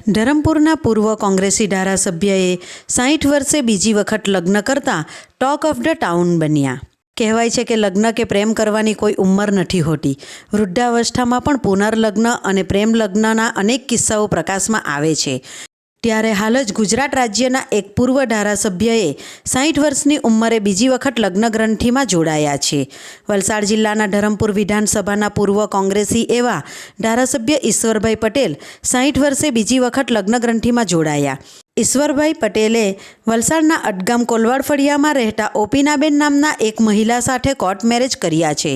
ધરમપુરના પૂર્વ કોંગ્રેસી ધારાસભ્યએ 60 વર્ષે બીજી વખત લગ્ન કરતા ટોક ઓફ ધ ટાઉન બન્યા। કહેવાય છે કે લગ્ન કે પ્રેમ કરવાની કોઈ ઉંમર નથી હોતી। વૃદ્ધાવસ્થામાં પણ પુનર્લગ્ન અને પ્રેમ લગ્નના અનેક કિસ્સાઓ પ્રકાશમાં આવે છે। ત્યારે હાલ જ ગુજરાત રાજ્યના એક પૂર્વ ધારાસભ્યએ 60 વર્ષની ઉંમરે બીજી વખત લગ્ન ગ્રંથિમાં જોડાયા છે। વલસાડ જિલ્લાના ધરમપુર વિધાનસભાના પૂર્વ કોંગ્રેસી એવા ધારાસભ્ય ઈશ્વરભાઈ પટેલ 60 વર્ષે બીજી વખત લગ્ન ગ્રંથિમાં જોડાયા। ઈશ્વરભાઈ પટેલે વલસાડના અટગામ કોલવાડ ફળિયામાં રહેતા ઓપીનાબેન નામના એક મહિલા સાથે કોર્ટ મેરેજ કર્યા છે।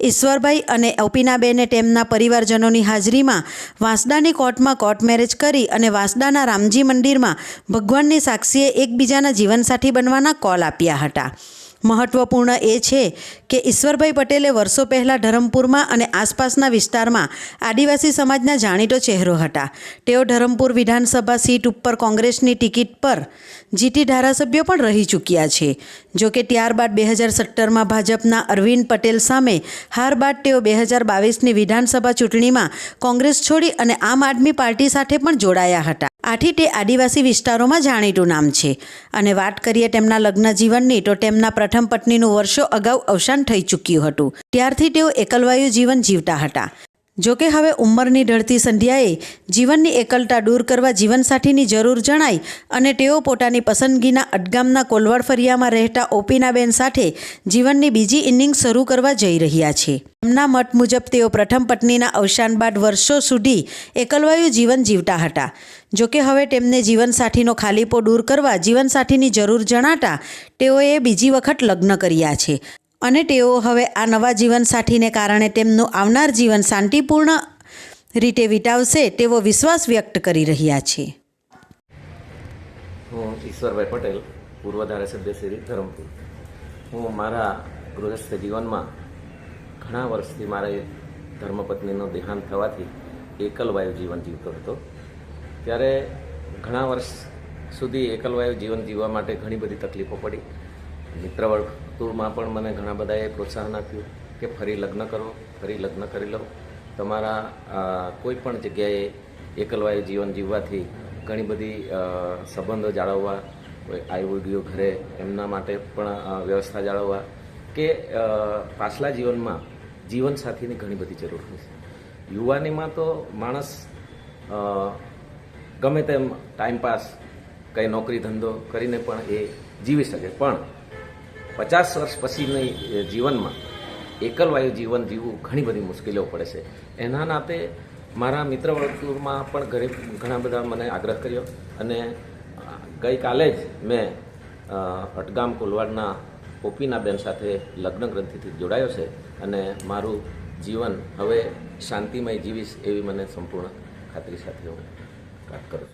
ઈશ્વરભાઈ અને ઓપીનાબેને તેમના પરિવારજનોની હાજરીમાં વાંસદાની કોર્ટમાં કોર્ટ મેરેજ કરી અને વાંસદાના રામજી મંદિરમાં ભગવાનની સાક્ષીએ એકબીજાના જીવનસાથી બનવાના કોલ આપ્યા હતા। મહત્વપૂર્ણ એ છે કે ઈશ્વરભાઈ પટેલે વર્ષો પહેલાં ધરમપુરમાં અને આસપાસના વિસ્તારમાં આદિવાસી સમાજના જાણીતો ચહેરો હતા। તેઓ ધરમપુર વિધાનસભા સીટ ઉપર કોંગ્રેસની ટિકિટ પર જીતી ધારાસભ્ય પણ રહી ચૂક્યા છે। જોકે ત્યારબાદ 2017માં ભાજપના અરવિંદ પટેલ સામે હાર બાદ તેઓ 2022ની વિધાનસભા ચૂંટણીમાં કોંગ્રેસ છોડી અને આમ આદમી પાર્ટી સાથે પણ જોડાયા હતા। આથી તે આદિવાસી વિસ્તારોમાં જાણીતું નામ છે। અને વાત કરીએ તેમના લગ્ન જીવનની તો તેમના પ્રથમ પત્નીનું વર્ષો અગાઉ અવસાન થઈ ચૂક્યું હતું। ત્યારથી તેઓ એકલવાયુ જીવન જીવતા હતા। જોકે હવે ઉંમરની ઢળતી સંધ્યાએ જીવનની એકલતા દૂર કરવા જીવનસાથીની જરૂર જણાઈ અને તેઓ પોતાની પસંદગીના અટગામના કોલવાડ ફળિયામાં રહેતા ઓપીનાબેન સાથે જીવનની બીજી ઇનિંગ શરૂ કરવા જઈ રહ્યા છે। તેમના મત મુજબ તેઓ પ્રથમ પત્નીના અવસાન બાદ વર્ષો સુધી એકલવાયુ જીવન જીવતા હતા। જોકે હવે તેમને જીવનસાથીનો ખાલીપો દૂર કરવા જીવનસાથીની જરૂર જણાતા તેઓએ બીજી વખત લગ્ન કર્યા છે અને તેઓ હવે આ નવા જીવનસાથીને કારણે તેમનું આવનાર જીવન શાંતિપૂર્ણ રીતે વિતાવશે તેવો વિશ્વાસ વ્યક્ત કરી રહ્યા છે। હું ઈશ્વરભાઈ પટેલ, પૂર્વ ધારાસભ્ય શ્રી ધરમપુર। હું મારા ગૃહસ્થ જીવનમાં ઘણા વર્ષથી મારા ધર્મપત્નીનું દેહાંત થવાથી એકલવાયુ જીવન જીવતો હતો। ત્યારે ઘણા વર્ષ સુધી એકલવાયુ જીવન જીવવા માટે ઘણી બધી તકલીફો પડી। મિત્ર વર્તુળમાં પણ મને ઘણા બધાએ પ્રોત્સાહન આપ્યું કે ફરી લગ્ન કરો, ફરી લગ્ન કરી લો। તમારા કોઈ પણ જગ્યાએ એકલવાયુ જીવન જીવવાથી ઘણી બધી સંબંધો જાળવવા, કોઈ આવ્યું ગયું ઘરે એમના માટે પણ વ્યવસ્થા જાળવવા કે પાછલા જીવનમાં જીવનસાથીની ઘણી બધી જરૂર હોય છે। યુવાનીમાં તો માણસ ગમે તેમ ટાઈમપાસ કંઈ નોકરી ધંધો કરીને પણ એ જીવી શકે, પણ 50 વર્ષ પછીની જીવનમાં એકલવાયુ જીવન જીવવું ઘણી બધી મુશ્કેલીઓ પડે છે। એના નાતે મારા મિત્ર વર્તુળમાં પણ ઘણા બધા મને આગ્રહ કર્યો અને ગઈકાલે જ મેં અટગામ કોલવાડના ઓપીનાબેન સાથે લગ્ન ગ્રંથિથી જોડાયો છે અને મારું જીવન હવે શાંતિમય જીવીશ એવી મને સંપૂર્ણ ખાતરી સાથે હું વાત કરું છું।